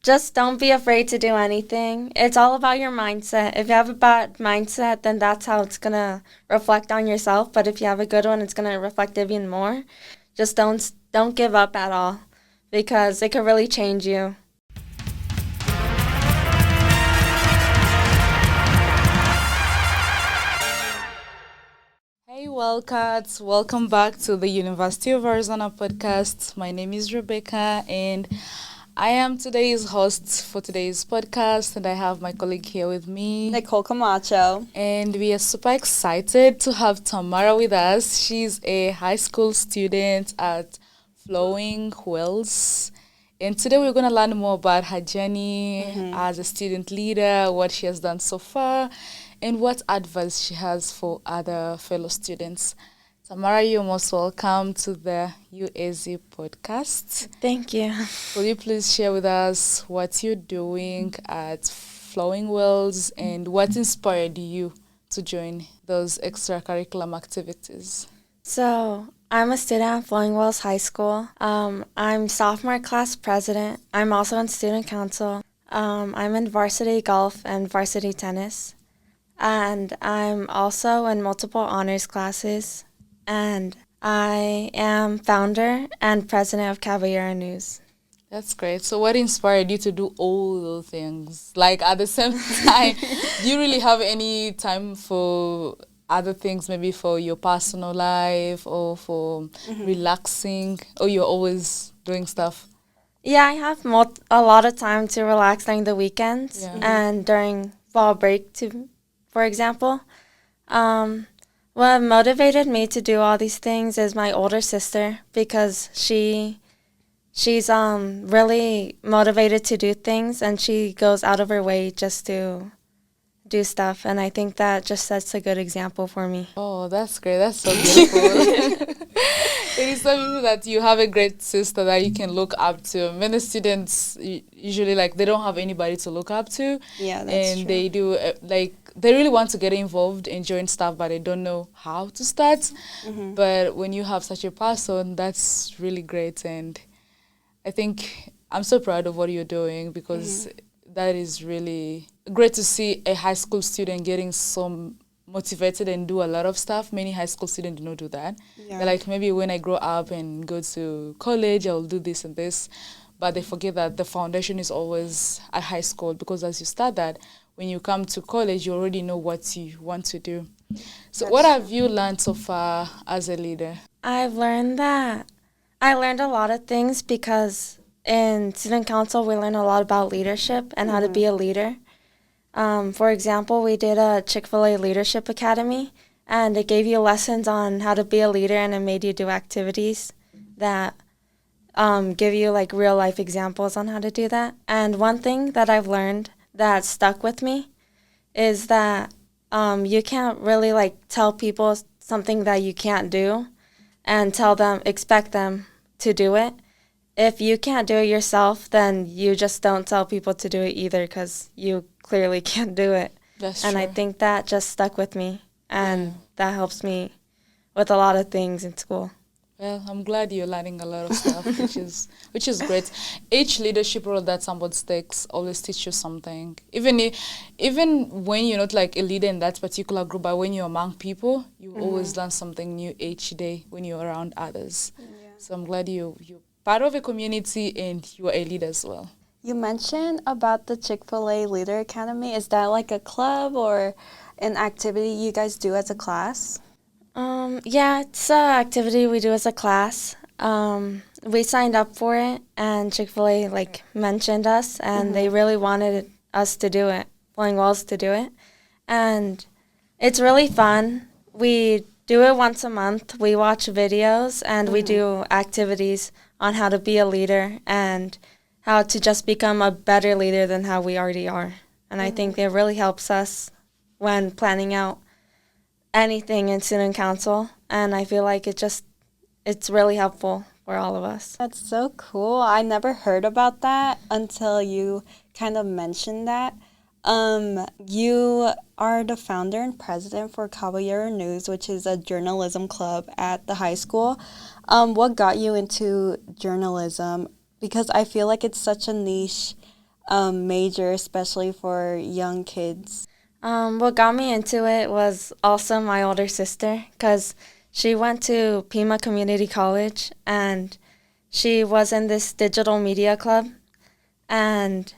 just don't be afraid to do anything. It's all about your mindset. If you have a bad mindset, then that's how it's going to reflect on yourself. But if you have a good one, it's going to reflect even more. Just don't give up at all because it could really change you. Hey Wildcats, welcome back to the University of Arizona podcast. My name is Rebecca and I am today's host for today's podcast, and I have my colleague here with me, Nicole Camacho. And we are super excited to have Tamara with us. She's a high school student at Flowing Wells. And today we're going to learn more about her journey as a student leader, what she has done so far, and what advice she has for other fellow students. Tamara, you're most welcome to the UAZ Podcast. Thank you. Will you please share with us what you're doing at Flowing Wells and what inspired you to join those extracurricular activities? So, I'm a student at Flowing Wells High School. I'm Sophomore Class President. I'm also in Student Council. I'm in varsity golf and varsity tennis. And I'm also in multiple honors classes. And I am founder and president of Caballero News. That's great. So what inspired you to do all those things? Like at the same time, do you really have any time for other things, maybe for your personal life or for relaxing, or you're always doing stuff? Yeah, I have a lot of time to relax during the weekends and during fall break, for example. What motivated me to do all these things is my older sister, because she's really motivated to do things, and she goes out of her way just to do stuff, and I think that just sets a good example for me. Oh, that's great. That's so beautiful. It is so beautiful that you have a great sister that you can look up to. Many students usually they don't have anybody to look up to. Yeah, that's true. They do they really want to get involved in join stuff, but they don't know how to start. But when you have such a person, that's really great, and I think I'm so proud of what you're doing, because that is really great to see a high school student getting so motivated and do a lot of stuff. Many high school students do not do that. Yeah. They're like, maybe when I grow up and go to college, I'll do this and this. But they forget that the foundation is always at high school, because as you start that, when you come to college, you already know what you want to do. So what have you learned so far as a leader? I learned a lot of things, because in student council we learn a lot about leadership and how to be a leader. For example, we did a Chick-fil-A Leadership Academy, and it gave you lessons on how to be a leader, and it made you do activities that give you real life examples on how to do that. And one thing that I've learned that stuck with me is that you can't really tell people something that you can't do and expect them to do it. If you can't do it yourself, then you just don't tell people to do it either, because you clearly can't do it. That's and true. I think that just stuck with me, and that helps me with a lot of things in school. Well, I'm glad you're learning a lot of stuff, which is great. Each leadership role that somebody takes always teach you something. Even when you're not a leader in that particular group, but when you're among people, you always learn something new each day when you're around others. Yeah. So I'm glad you're part of a community and you're a leader as well. You mentioned about the Chick-fil-A Leader Academy. Is that a club or an activity you guys do as a class? Yeah, it's an activity we do as a class. We signed up for it, and Chick-fil-A mentioned us, and they really wanted us to do it, Flowing Wells to do it. And it's really fun. We do it once a month. We watch videos, and we do activities on how to be a leader and how to just become a better leader than how we already are. And I think it really helps us when planning out anything in student council, and I feel like it's really helpful for all of us. That's so cool. I never heard about that until you kind of mentioned that. You are the founder and president for Caballero News, which is a journalism club at the high school. What got you into journalism? Because I feel like it's such a niche major, especially for young kids? What got me into it was also my older sister, because she went to Pima Community College, and she was in this digital media club, and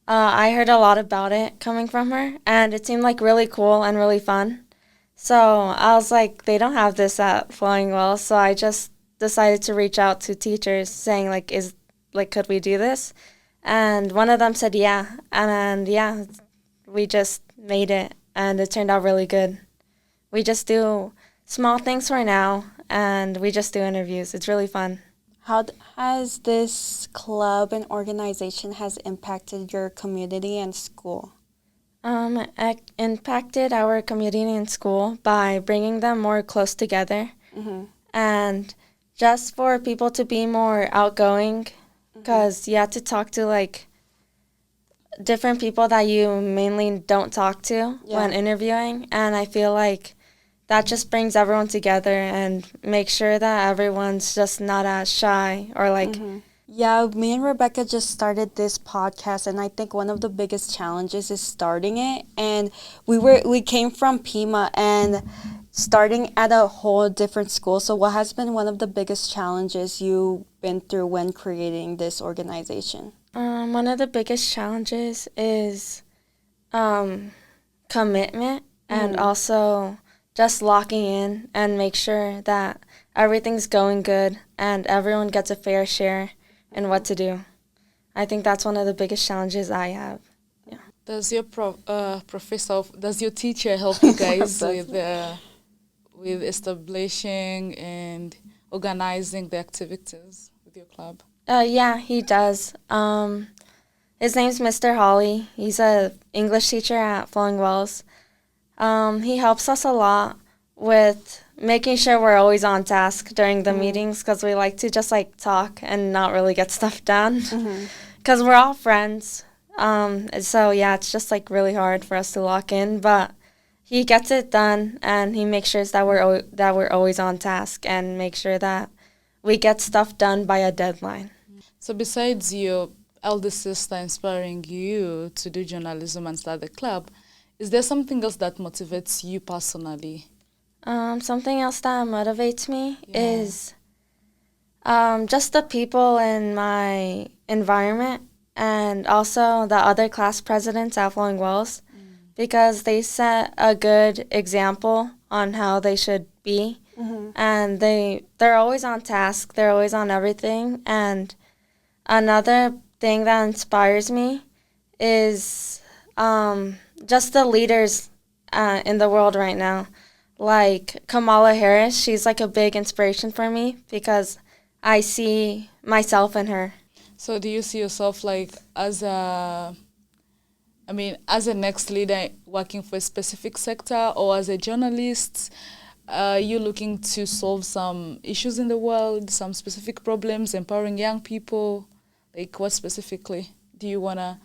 I heard a lot about it coming from her, and it seemed like really cool and really fun. So I was like, they don't have this at Flowing Wells, so I just decided to reach out to teachers saying could we do this? And one of them said yeah, and yeah, we just made it, and it turned out really good. We just do small things for now, and we just do interviews. It's really fun. How has this club and organization has impacted your community and school? It impacted our community and school by bringing them more close together, and just for people to be more outgoing, because you have to talk to like different people that you mainly don't talk to when interviewing, and I feel like that just brings everyone together and makes sure that everyone's just not as shy or like. Yeah, me and Rebecca just started this podcast, and I think one of the biggest challenges is starting it. And we came from Pima and starting at a whole different school. So what has been one of the biggest challenges you've been through when creating this organization? One of the biggest challenges is commitment, and also just locking in and make sure that everything's going good and everyone gets a fair share in what to do. I think that's one of the biggest challenges I have. Yeah. Does your does your teacher help you guys with establishing and organizing the activities with your club? Yeah, he does. His name's Mr. Holly. He's a English teacher at Flowing Wells. He helps us a lot with making sure we're always on task during the meetings, because we like to just like talk and not really get stuff done, because we're all friends. So yeah, it's just like really hard for us to lock in, but he gets it done, and he makes sure that we're always on task and make sure that we get stuff done by a deadline. So besides your elder sister inspiring you to do journalism and start the club, is there something else that motivates you personally? Something else that motivates me is just the people in my environment, and also the other class presidents at Flowing Wells, because they set a good example on how they should be, and they're always on task, they're always on everything. And another thing that inspires me is just the leaders in the world right now. Like Kamala Harris, she's like a big inspiration for me because I see myself in her. So do you see yourself like as a next leader working for a specific sector, or as a journalist, you looking to solve some issues in the world, some specific problems, empowering young people? Like what specifically do you want to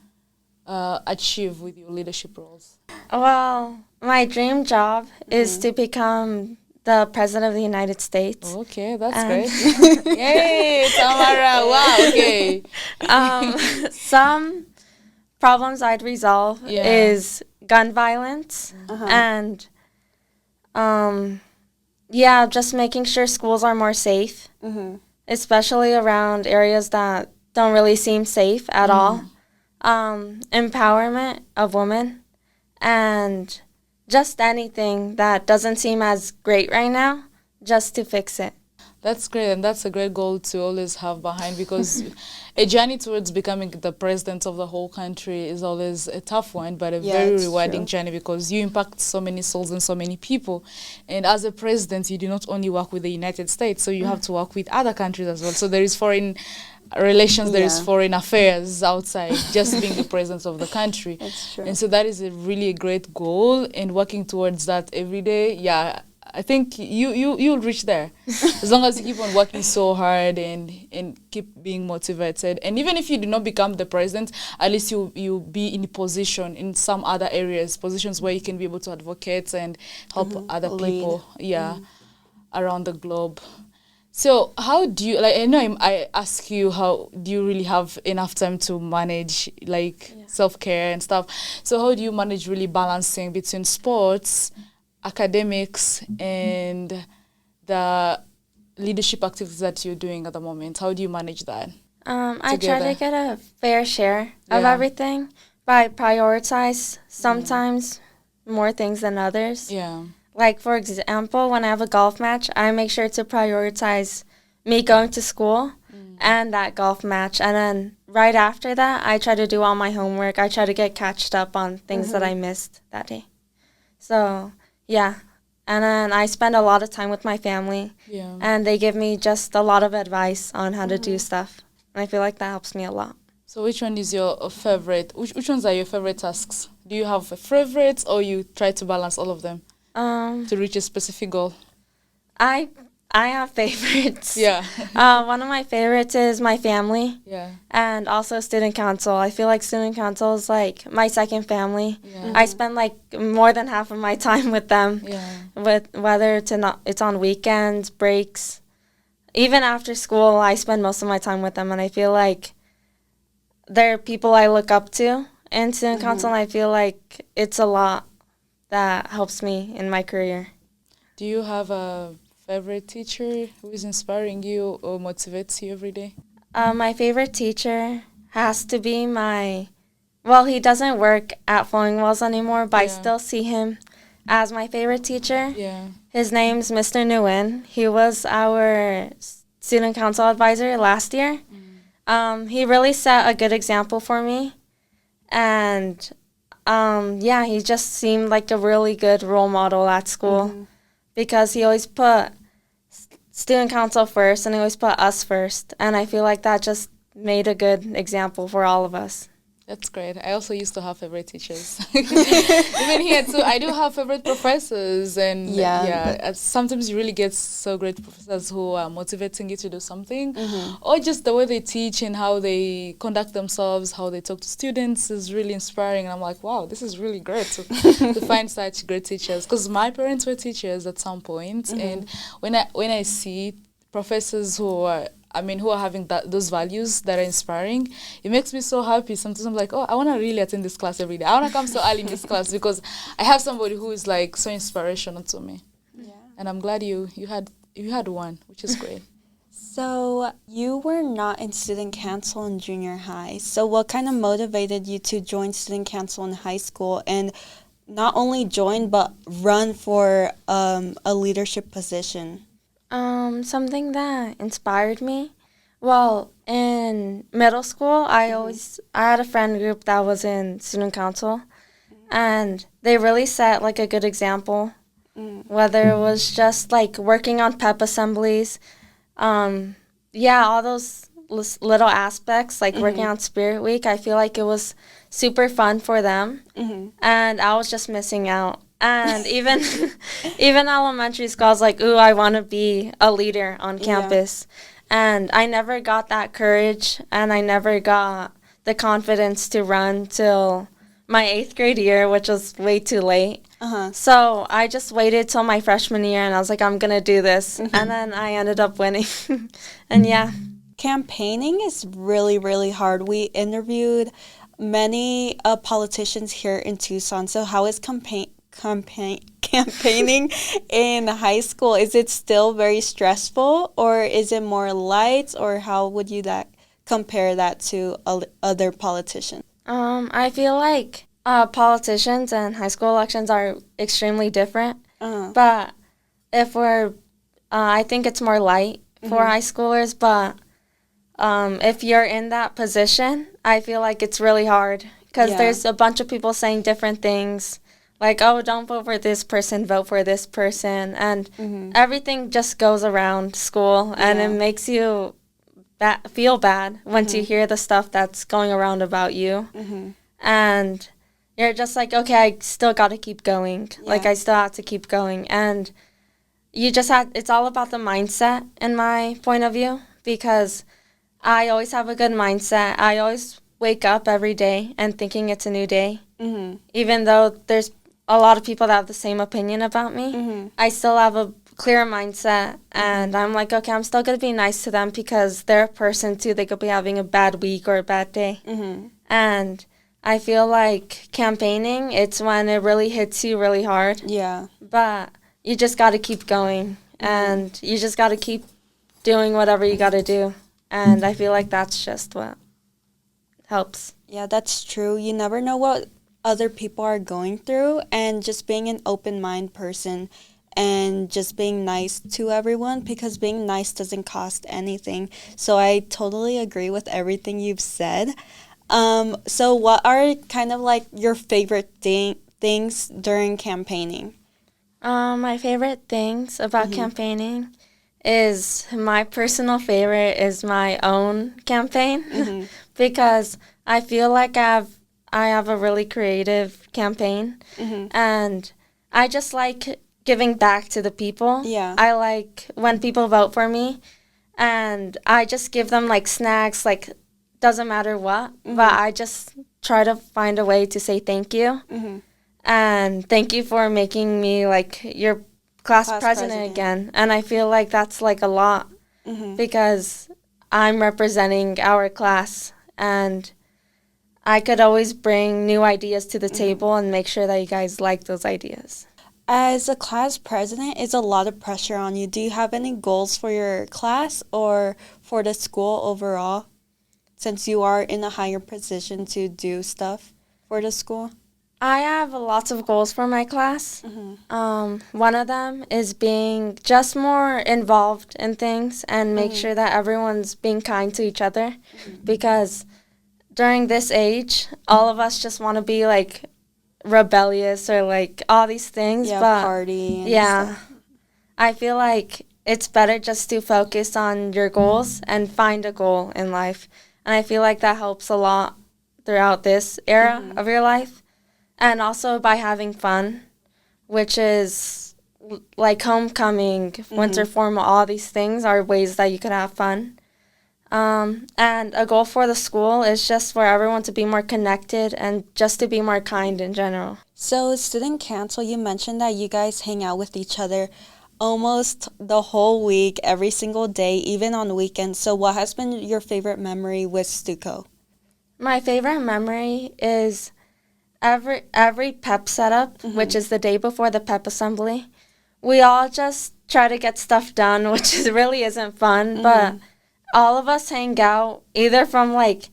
achieve with your leadership roles? Well, my dream job is to become the President of the United States. Okay, that's great. Yay, Tamara, wow, okay. Some problems I'd resolve is gun violence and just making sure schools are more safe, especially around areas that don't really seem safe at all. Empowerment of women, and just anything that doesn't seem as great right now, just to fix it. That's great, and that's a great goal to always have behind, because a journey towards becoming the president of the whole country is always a tough one, but a very rewarding journey, because you impact so many souls and so many people. And as a president, you do not only work with the United States, so you have to work with other countries as well. So there is foreign relations, there is foreign affairs outside just being the president of the country. That's true. And so that is a really great goal, and working towards that every day, I think you'll reach there as long as you keep on working so hard and keep being motivated. And even if you do not become the president, at least you'll be in a position in some other areas, positions where you can be able to advocate and help other people around the globe. So how do you, like, I know I ask you, how do you really have enough time to manage, like, self-care and stuff? So how do you manage really balancing between sports, academics, and the leadership activities that you're doing at the moment? How do you manage that? I try to get a fair share of Yeah. everything, but I prioritize sometimes more things than others. Yeah. Like, for example, when I have a golf match, I make sure to prioritize me going to school and that golf match. And then right after that, I try to do all my homework. I try to get catched up on things that I missed that day. So, yeah. And then I spend a lot of time with my family. Yeah. And they give me just a lot of advice on how to do stuff. And I feel like that helps me a lot. So which one is your favorite? Which ones are your favorite tasks? Do you have favorites, or you try to balance all of them to reach a specific goal? I have favorites. Yeah. One of my favorites is my family. Yeah. And also student council. I feel like student council is like my second family. Yeah. I spend like more than half of my time with them. Yeah. With whether it's on weekends, breaks, even after school, I spend most of my time with them, and I feel like they're people I look up to in student council, and I feel like it's a lot that helps me in my career. Do you have a favorite teacher who is inspiring you or motivates you every day? My favorite teacher has to be he doesn't work at Flowing Wells anymore, but I still see him as my favorite teacher. Yeah. His name's Mr. Nguyen. He was our student council advisor last year. He really set a good example for me. And, he just seemed like a really good role model at school because he always put student council first and he always put us first. And I feel like that just made a good example for all of us. That's great. I also used to have favorite teachers. Even here too, I do have favorite professors, and sometimes you really get so great professors who are motivating you to do something, or just the way they teach and how they conduct themselves, how they talk to students is really inspiring. And I'm like, wow, this is really great to find such great teachers. Because my parents were teachers at some point, and when I see professors who are having those values that are inspiring, it makes me so happy. Sometimes I'm like, oh, I want to really attend this class every day. I want to come so early in this class because I have somebody who is like so inspirational to me. Yeah. And I'm glad you had one, which is great. So you were not in student council in junior high. So what kind of motivated you to join student council in high school, and not only join but run for a leadership position? Something that inspired me. Well, in middle school, I had a friend group that was in student council, and they really set like a good example. Whether it was just like working on pep assemblies, all those little aspects, like working on Spirit Week. I feel like it was super fun for them, and I was just missing out. And even elementary school, I was like, ooh, I want to be a leader on campus. And I never got that courage, and I never got the confidence to run till my 8th grade year, which was way too late. So I just waited till my freshman year, and I was like, I'm going to do this. And then I ended up winning. And Campaigning is really, really hard. We interviewed many politicians here in Tucson. So how is campaigning in high school? Is it still very stressful, or is it more light, or how would you compare that to other politicians? I feel like politicians and high school elections are extremely different, but I think it's more light for high schoolers, but if you're in that position, I feel like it's really hard because there's a bunch of people saying different things. Like, oh, don't vote for this person, vote for this person. And everything just goes around school, and it makes you feel bad once you hear the stuff that's going around about you. And you're just like, okay, I still got to keep going. Like, I still have to keep going. And it's all about the mindset, in my point of view, because I always have a good mindset. I always wake up every day and thinking it's a new day. Even though there's a lot of people that have the same opinion about me, I still have a clear mindset, and I'm like, okay, I'm still going to be nice to them because they're a person too. They could be having a bad week or a bad day. And I feel like campaigning, it's when it really hits you really hard. Yeah. But you just got to keep going, and you just got to keep doing whatever you got to do. And I feel like that's just what helps. Yeah, that's true. You never know what other people are going through, and just being an open-minded person and just being nice to everyone, because being nice doesn't cost anything. So I totally agree with everything you've said. So what are kind of like your favorite things during campaigning? My favorite things about campaigning is, my personal favorite is my own campaign because I feel like I have a really creative campaign, and I just like giving back to the people. Yeah. I like when people vote for me, and I just give them like snacks, like doesn't matter what, but I just try to find a way to say thank you. And thank you for making me like your class president again. And I feel like that's like a lot because I'm representing our class, and I could always bring new ideas to the table and make sure that you guys like those ideas. As a class president, is a lot of pressure on you. Do you have any goals for your class or for the school overall, since you are in a higher position to do stuff for the school? I have lots of goals for my class. One of them is being just more involved in things and make sure that everyone's being kind to each other, because during this age, all of us just want to be like rebellious or like all these things. Yeah, but party and stuff. I feel like it's better just to focus on your goals and find a goal in life. And I feel like that helps a lot throughout this era of your life. And also by having fun, which is like homecoming, winter formal, all these things are ways that you could have fun. And a goal for the school is just for everyone to be more connected and just to be more kind in general. So student council, you mentioned that you guys hang out with each other almost the whole week, every single day, even on weekends. So what has been your favorite memory with Stuco? My favorite memory is every pep setup, which is the day before the pep assembly. We all just try to get stuff done, which really isn't fun, but all of us hang out either from like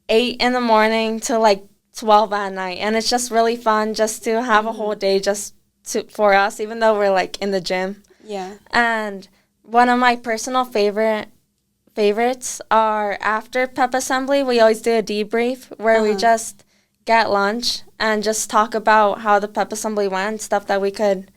8 in the morning to like 12 at night, and it's just really fun just to have a whole day for us, even though we're like in the gym. Yeah. And one of my personal favorites are after pep assembly, we always do a debrief where we just get lunch and just talk about how the pep assembly went, stuff that we could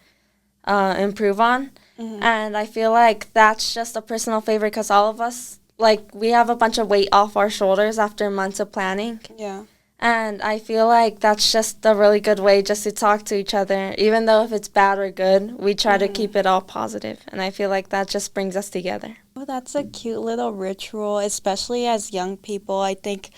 improve on. And I feel like that's just a personal favorite because all of us, like, we have a bunch of weight off our shoulders after months of planning. Yeah. And I feel like that's just a really good way just to talk to each other. Even though if it's bad or good, we try to keep it all positive. And I feel like that just brings us together. Well, that's a cute little ritual, especially as young people. I think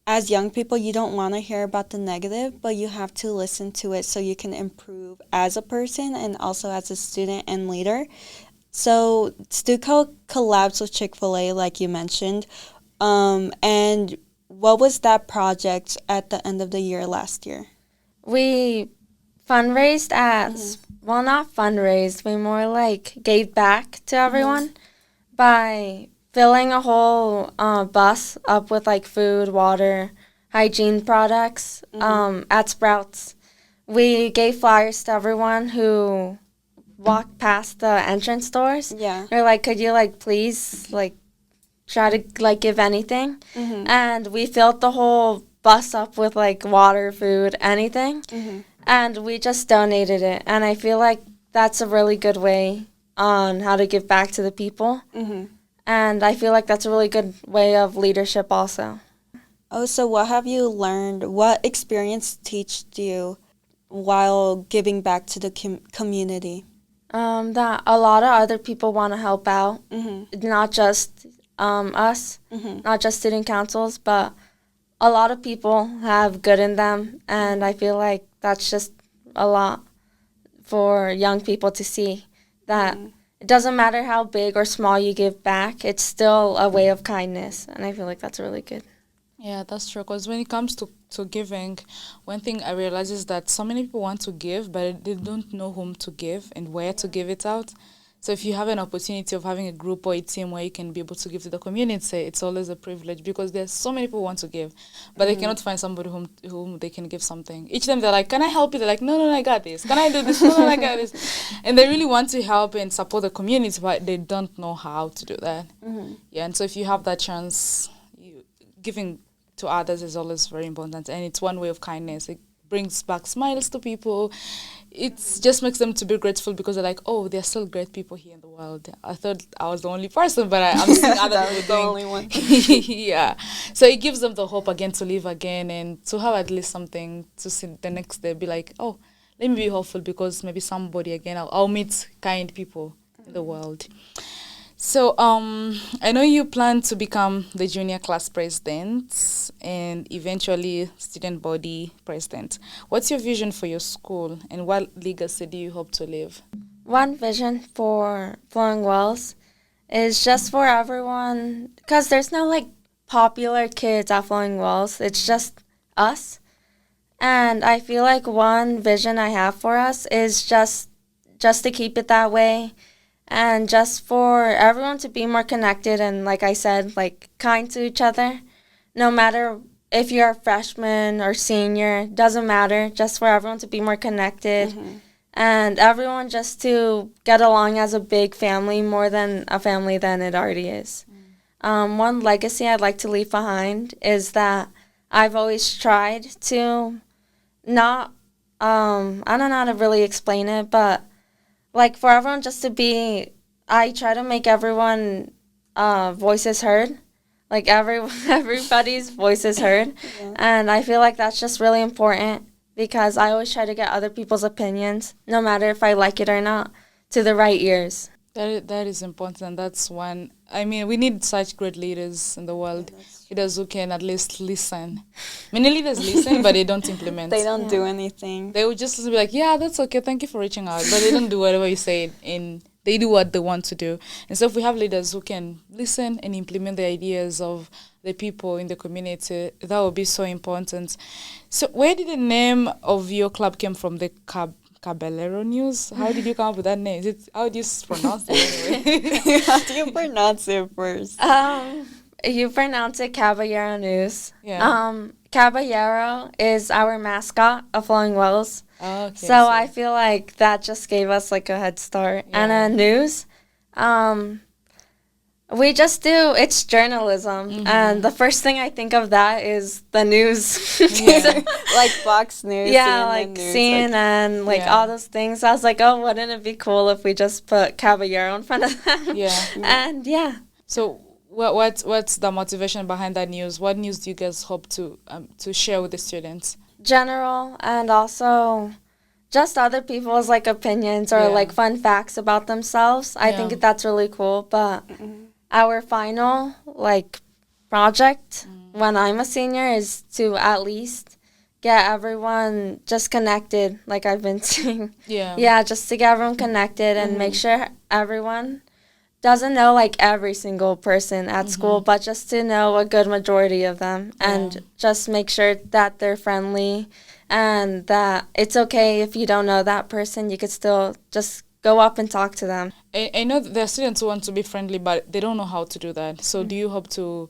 as young people, you don't want to hear about the negative, but you have to listen to it so you can improve as a person and also as a student and leader. So Stuco collabs with Chick-fil-A, like you mentioned. And what was that project at the end of the year last year? We fundraised well, not fundraised, we more like gave back to everyone by filling a whole bus up with like food, water, hygiene products at Sprouts. We gave flyers to everyone who walked past the entrance doors. Yeah. They're like, could you like please like try to like give anything? And we filled the whole bus up with like water, food, anything. And we just donated it. And I feel like that's a really good way on how to give back to the people. And I feel like that's a really good way of leadership also. Oh, so what have you learned? What experience teached you while giving back to the community? That a lot of other people want to help out, not just us, not just student councils, but a lot of people have good in them, and I feel like that's just a lot for young people to see that it doesn't matter how big or small you give back, it's still a way of kindness. And I feel like that's really good. Yeah, that's true. Because when it comes to giving, one thing I realize is that so many people want to give, but they don't know whom to give and where to give it out. So if you have an opportunity of having a group or a team where you can be able to give to the community, it's always a privilege because there's so many people who want to give, but they cannot find somebody whom they can give something. Each time they're like, can I help you? They're like, no, I got this. Can I do this? No, I got this. And they really want to help and support the community, but they don't know how to do that. Yeah, and so if you have that chance, giving to others is always very important, and it's one way of kindness. It brings back smiles to people. It just makes them to be grateful because they're like, oh, there are still great people here in the world. I thought I was the only person, but I'm seeing other people the only one. Yeah. So it gives them the hope again to live again and to have at least something to see the next day. Be like, oh, let me be hopeful because maybe somebody again, I'll meet kind people in the world. So I know you plan to become the junior class president and eventually student body president. What's your vision for your school and what legacy do you hope to leave? One vision for Flowing Wells is just for everyone, because there's no like popular kids at Flowing Wells. It's just us. And I feel like one vision I have for us is just to keep it that way. And just for everyone to be more connected and, like I said, like kind to each other. No matter if you're a freshman or senior, doesn't matter. Just for everyone to be more connected. And everyone just to get along as a big family, more than a family than it already is. One legacy I'd like to leave behind is that I've always tried to not, I don't know how to really explain it, but like for everyone just to be, I try to make everyone voices heard, like everybody's voices heard. And I feel like that's just really important because I always try to get other people's opinions, no matter if I like it or not, to the right ears. That is important. That's one. I mean, we need such great leaders in the world. Leaders who can at least listen. Many leaders listen, but they don't implement. They don't do anything. They would just be like, yeah, that's okay. Thank you for reaching out. But they don't do whatever you say, and they do what they want to do. And so if we have leaders who can listen and implement the ideas of the people in the community, that would be so important. So where did the name of your club came from? The Caballero News? How did you come up with that name? How do you pronounce it anyway? How do you pronounce it first? You pronounce it Caballero News. Yeah. Caballero is our mascot of Flowing Wells. Oh, okay, so I feel like that just gave us like a head start. Yeah. And news, we just do, it's journalism. And the first thing I think of that is the news. Yeah. Like Fox News. Yeah, CNN like News, CNN, like all those things. I was like, oh, wouldn't it be cool if we just put Caballero in front of them? Yeah. And yeah. So what's the motivation behind that news? What news do you guys hope to share with the students? General, and also just other people's like opinions or like fun facts about themselves. I think that's really cool. But our final like project when I'm a senior is to at least get everyone just connected, like I've been saying. Yeah, just to get everyone connected and make sure everyone doesn't know like every single person at school, but just to know a good majority of them and just make sure that they're friendly and that it's okay if you don't know that person, you could still just go up and talk to them. I know that there are students who want to be friendly, but they don't know how to do that. So do you hope to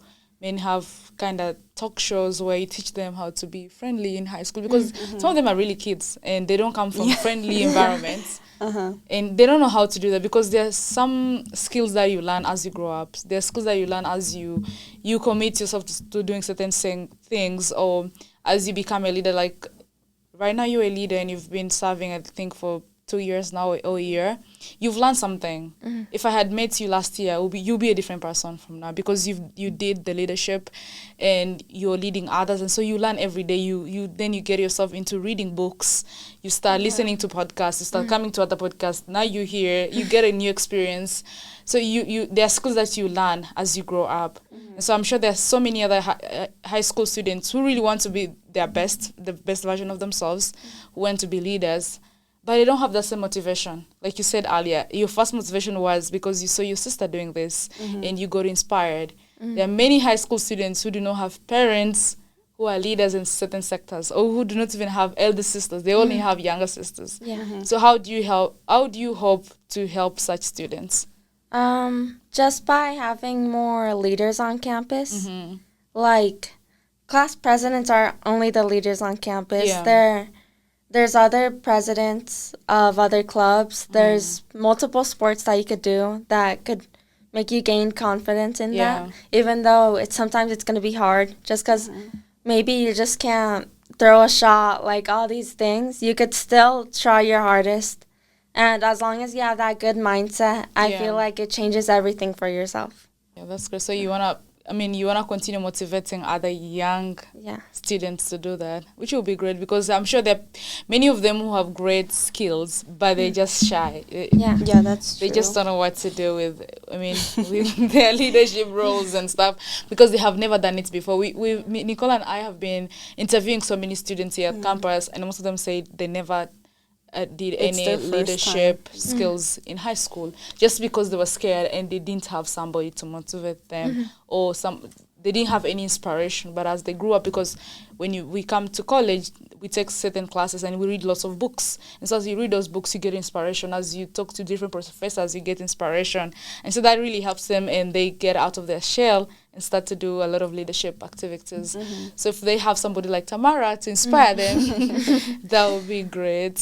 have kind of talk shows where you teach them how to be friendly in high school? Because some of them are really kids and they don't come from friendly environments. And they don't know how to do that because there's some skills that you learn as you grow up. There's skills that you learn as you commit yourself to doing certain things, or as you become a leader. Like right now you're a leader and you've been serving, I think, for 2 years now or a year. You've learned something. If I had met you last year, you'll be a different person from now because you did the leadership and you're leading others, and so you learn every day. You get yourself into reading books. You start listening to podcasts. You start coming to other podcasts. Now you hear, you get a new experience. So there are skills that you learn as you grow up. And so I'm sure there's so many other high school students who really want to be the best version of themselves, who want to be leaders. but they don't have the same motivation. Like you said earlier, your first motivation was because you saw your sister doing this and you got inspired. There are many high school students who do not have parents who are leaders in certain sectors, or who do not even have elder sisters. They only have younger sisters. So how do you hope to help such students? Just by having more leaders on campus. Like, class presidents are only the leaders on campus. There's other presidents of other clubs. There's multiple sports that you could do that could make you gain confidence in that, even though sometimes it's going to be hard, just because maybe you just can't throw a shot, like all these things. You could still try your hardest. And as long as you have that good mindset, I feel like it changes everything for yourself. Yeah, that's great. So you want to continue motivating other young students to do that, which will be great, because I'm sure there are many of them who have great skills, but they're just shy. Yeah, that's true. They just don't know what to do with their leadership roles and stuff, because they have never done it before. Nicole and I have been interviewing so many students here at campus, and most of them say they never did any leadership skills in high school, just because they were scared and they didn't have somebody to motivate them, or they didn't have any inspiration. But as they grew up, because when we come to college, we take certain classes and we read lots of books, and so as you read those books, you get inspiration. As you talk to different professors, you get inspiration, and so that really helps them, and they get out of their shell and start to do a lot of leadership activities. So if they have somebody like Tamara to inspire them, that would be great.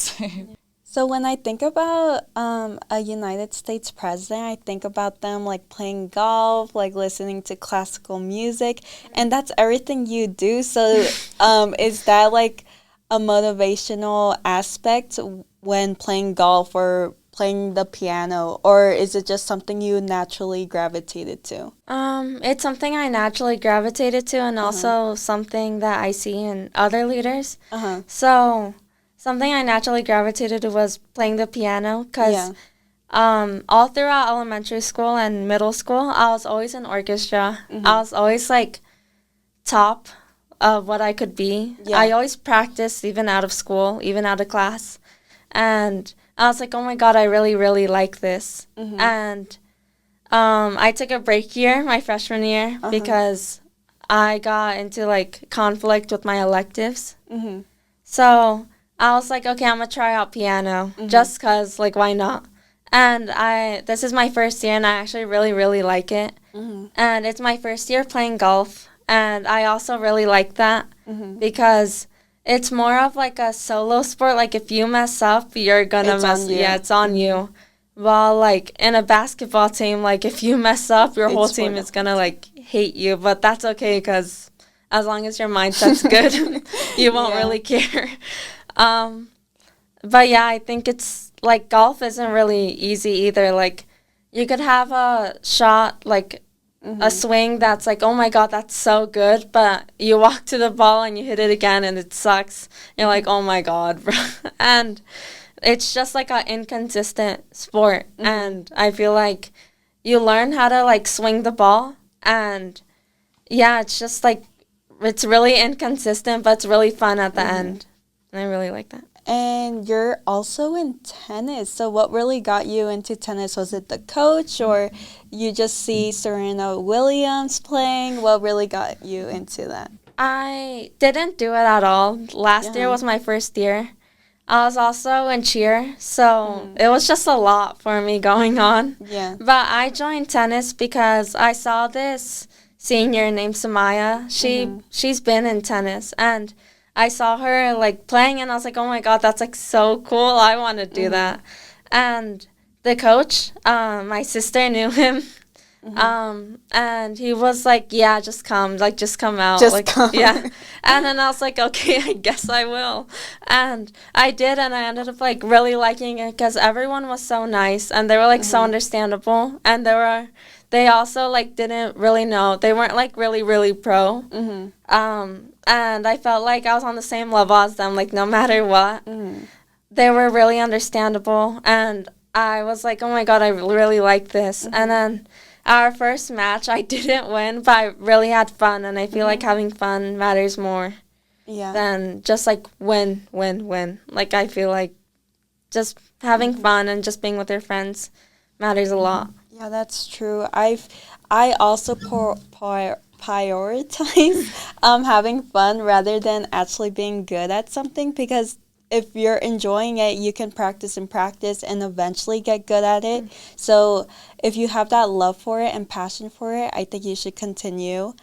So when I think about a United States president, I think about them like playing golf, like listening to classical music, and that's everything you do. So is that like a motivational aspect when playing golf or playing the piano, or is it just something you naturally gravitated to? It's something I naturally gravitated to, and also something that I see in other leaders. So something I naturally gravitated to was playing the piano, because all throughout elementary school and middle school, I was always in orchestra. I was always like top of what I could be. I always practiced even out of school, even out of class. And I was like, oh my God, I really, really like this. And I took a break year, my freshman year, because I got into like conflict with my electives. So I was like, okay, I'm going to try out piano, just because, like, why not? And this is my first year, and I actually really, really like it. And it's my first year playing golf, and I also really like that because it's more of like a solo sport. Like, if you mess up, you're going to mess up. Yeah, it's on you. While, like, in a basketball team, like, if you mess up, your whole team is going to, like, hate you. But that's okay, because as long as your mindset's good, you won't really care. But yeah, I think it's like golf isn't really easy either. Like, you could have a shot, like a swing that's like, oh my God, that's so good. But you walk to the ball and you hit it again and it sucks. You're like, oh my God. And it's just like an inconsistent sport. And I feel like you learn how to like swing the ball. And yeah, it's just like, it's really inconsistent, but it's really fun at the end. And I really like that. And you're also in tennis. So what really got you into tennis? Was it the coach, or you just see Serena Williams playing? What really got you into that? I didn't do it at all. Last year was my first year. I was also in cheer, so it was just a lot for me going on. Yeah. But I joined tennis because I saw this senior named Samaya. She's been in tennis, and I saw her like playing, and I was like, oh my God, that's like so cool. I want to do that. And the coach, my sister knew him. And he was like, yeah, just come out. Just come. Yeah. And then I was like, okay, I guess I will. And I did, and I ended up like really liking it because everyone was so nice, and they were like so understandable, and they also like didn't really know. They weren't like really, really pro. And I felt like I was on the same level as them, like no matter what. They were really understandable, and I was like, oh my God, I really like this. And then our first match, I didn't win, but I really had fun, and I feel like having fun matters more than just like win. Like, I feel like just having fun and just being with your friends matters a lot. Yeah, that's true. I also prioritize having fun rather than actually being good at something, because if you're enjoying it, you can practice and eventually get good at it. So if you have that love for it and passion for it, I think you should continue.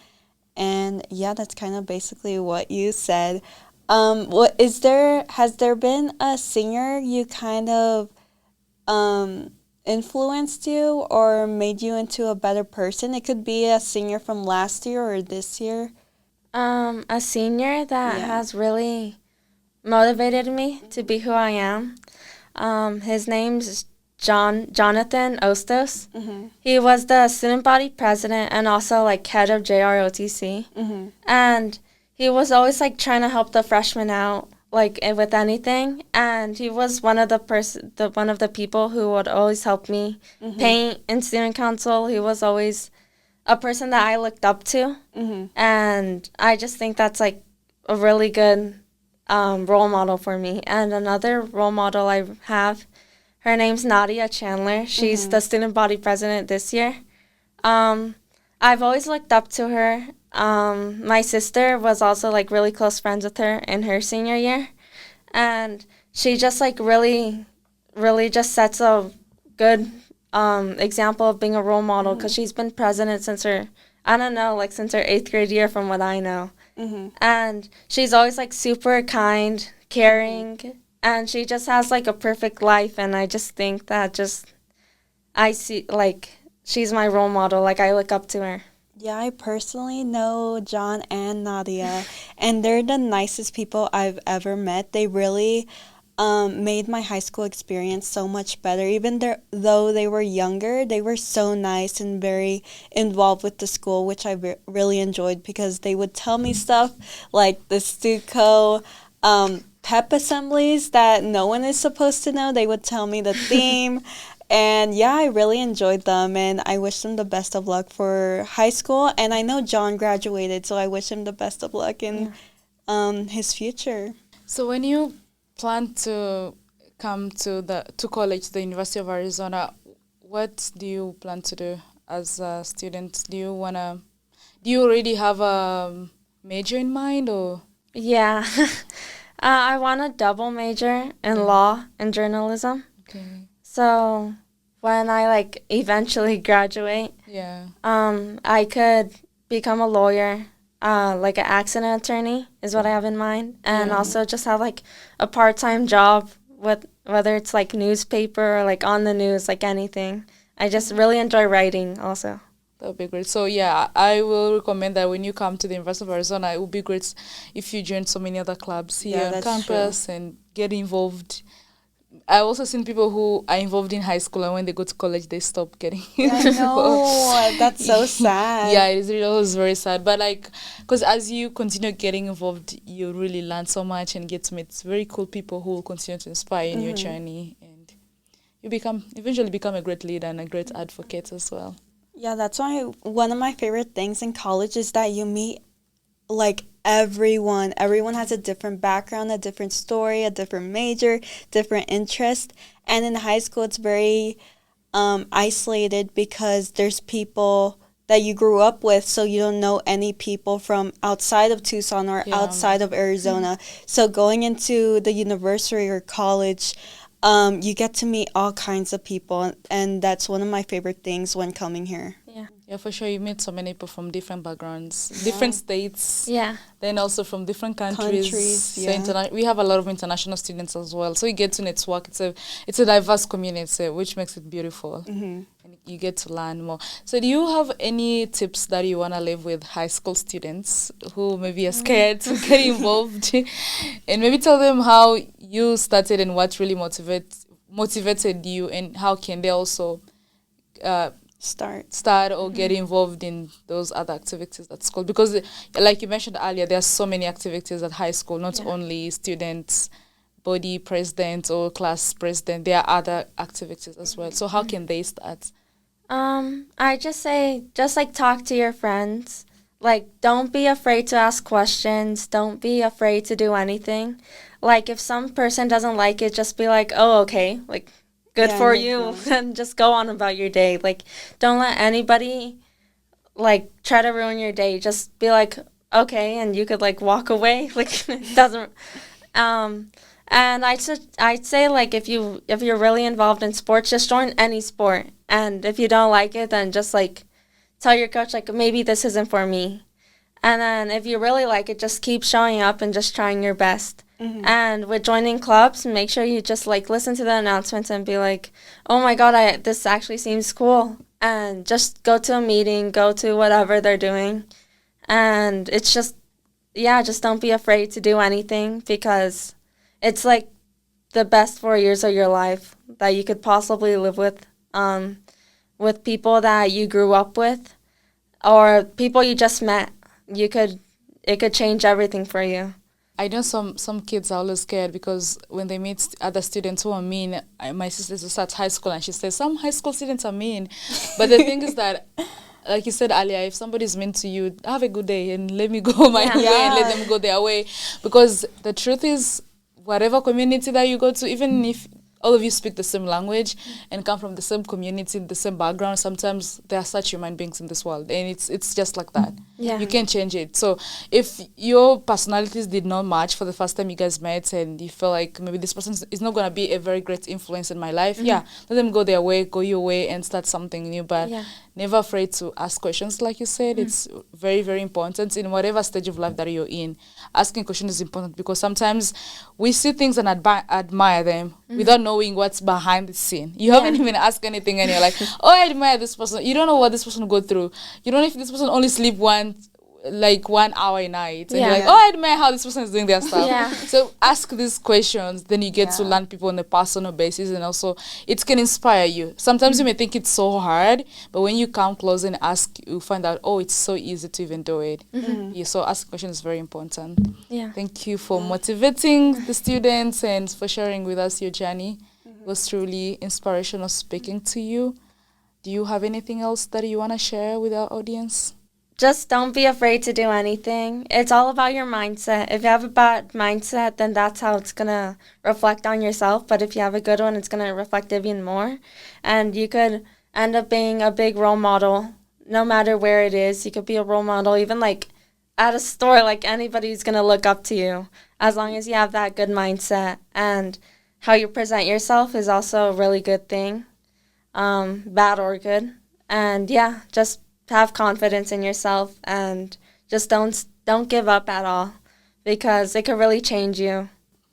And yeah, that's kind of basically what you said. Has there been a singer you kind of influenced you or made you into a better person? It could be a singer from last year or this year. A senior that has really motivated me to be who I am. His name's Jonathan Ostos. He was the student body president and also like head of JROTC. And he was always like trying to help the freshmen out like with anything. And he was one of the people who would always help me paint in student council. He was always a person that I looked up to. And I just think that's like a really good role model for me. And another role model I have, her name's Nadia Chandler. She's the student body president this year. I've always looked up to her. My sister was also like really close friends with her in her senior year. And she just like really, really just sets a good example of being a role model, because she's been president since her 8th grade year from what I know. And she's always like super kind, caring, and she just has like a perfect life. And I just think that I see like she's my role model. Like I look up to her. Yeah, I personally know John and Nadia, and they're the nicest people I've ever met. They really made my high school experience so much better. Even though they were younger, they were so nice and very involved with the school, which I really enjoyed, because they would tell me stuff like the Stuco pep assemblies that no one is supposed to know. They would tell me the theme. And yeah, I really enjoyed them, and I wish them the best of luck for high school. And I know John graduated, so I wish him the best of luck in his future. So when you plan to come to college, the University of Arizona, what do you plan to do as a student? Do you already have a major in mind, or? Yeah. I want to double major in law and journalism. Okay. So when I like eventually graduate, I could become a lawyer, like an accident attorney is what I have in mind, and also just have like a part-time job with whether it's like newspaper or like on the news, like anything. I just really enjoy writing also. That would be great. So yeah, I will recommend that when you come to the University of Arizona, it would be great if you join so many other clubs here on campus and get involved. I've also seen people who are involved in high school, and when they go to college, they stop getting I know. That's so sad. Yeah, it was very sad. But like, because as you continue getting involved, you really learn so much and get to meet very cool people who will continue to inspire you in your journey. And you eventually become a great leader and a great advocate as well. Yeah, that's why one of my favorite things in college is that you meet like everyone. Everyone has a different background, a different story, a different major, different interest. And in high school, it's very isolated, because there's people that you grew up with, so you don't know any people from outside of Tucson or outside of Arizona. So going into the university or college, you get to meet all kinds of people, and that's one of my favorite things when coming here. Yeah, for sure. You meet so many people from different backgrounds, different states. Yeah. Then also from different countries. So we have a lot of international students as well. So you get to network. It's a diverse community, which makes it beautiful. And you get to learn more. So do you have any tips that you want to leave with high school students who maybe are scared to get involved? And maybe tell them how you started and what really motivated you, and how can they also start or get involved in those other activities at school, because like you mentioned earlier, there are so many activities at high school, not only students body president or class president, there are other activities as well. So how can they start? I just say, just like talk to your friends, like, don't be afraid to ask questions. Don't be afraid to do anything. Like, if some person doesn't like it, just be like, oh, okay. Like, good for you. And just go on about your day. Like, don't let anybody, like, try to ruin your day. Just be like, okay, and you could, like, walk away. Like, it doesn't, and I'd say, like, if you're really involved in sports, just join any sport. And if you don't like it, then just, like, tell your coach, like, maybe this isn't for me. And then if you really like it, just keep showing up and just trying your best. Mm-hmm. And with joining clubs, make sure you just, like, listen to the announcements and be like, oh, my God, this actually seems cool. And just go to a meeting, go to whatever they're doing. And it's just, just don't be afraid to do anything, because it's, like, the best 4 years of your life that you could possibly live with people that you grew up with or people you just met. It could change everything for you. I know some kids are always scared because when they meet other students who are mean, my sister just at high school and she says, some high school students are mean. But the thing is that, like you said earlier, if somebody's mean to you, have a good day and let me go my way and let them go their way. Because the truth is, whatever community that you go to, even if all of you speak the same language and come from the same community, the same background, sometimes there are such human beings in this world, and it's just like that. Yeah. You can't change it. So if your personalities did not match for the first time you guys met and you feel like maybe this person is not going to be a very great influence in my life, let them go their way, go your way, and start something new. But never afraid to ask questions, like you said. It's very, very important in whatever stage of life that you're in. Asking questions is important because sometimes we see things and admire them without knowing what's behind the scene. You haven't even asked anything and you're like, oh, I admire this person. You don't know what this person go through. You don't know if this person only sleep 1 hour a night. And you're like, oh, I admire how this person is doing their stuff. So ask these questions, then you get to learn people on a personal basis, and also it can inspire you. Sometimes you may think it's so hard, but when you come close and ask, you find out, oh, it's so easy to even do it. So asking questions is very important. Thank you for motivating the students and for sharing with us your journey. It was truly inspirational speaking to you. Do you have anything else that you want to share with our audience? Just don't be afraid to do anything. It's all about your mindset. If you have a bad mindset, then that's how it's going to reflect on yourself. But if you have a good one, it's going to reflect even more. And you could end up being a big role model, no matter where it is. You could be a role model, even like at a store, like anybody's going to look up to you, as long as you have that good mindset. And how you present yourself is also a really good thing, bad or good. And just have confidence in yourself and just don't give up at all, because it could really change you.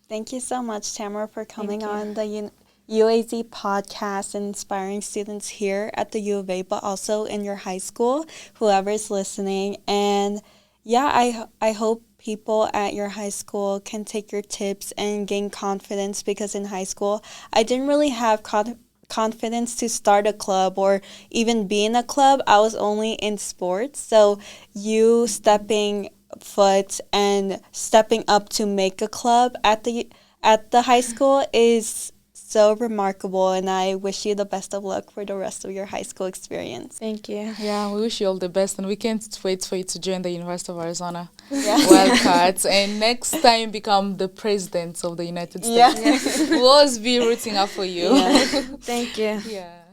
Thank you so much, Tamara, for coming on the UAZ podcast and inspiring students here at the U of A, but also in your high school, whoever's listening. And I hope people at your high school can take your tips and gain confidence, because in high school I didn't really have confidence to start a club or even be in a club. I was only in sports. So you stepping foot and stepping up to make a club at the high school is so remarkable, and I wish you the best of luck for the rest of your high school experience. Thank you. Yeah, we wish you all the best, and we can't wait for you to join the University of Arizona Wildcats and next time become the president of the United States. We'll always be rooting out for you. Thank you. Yeah.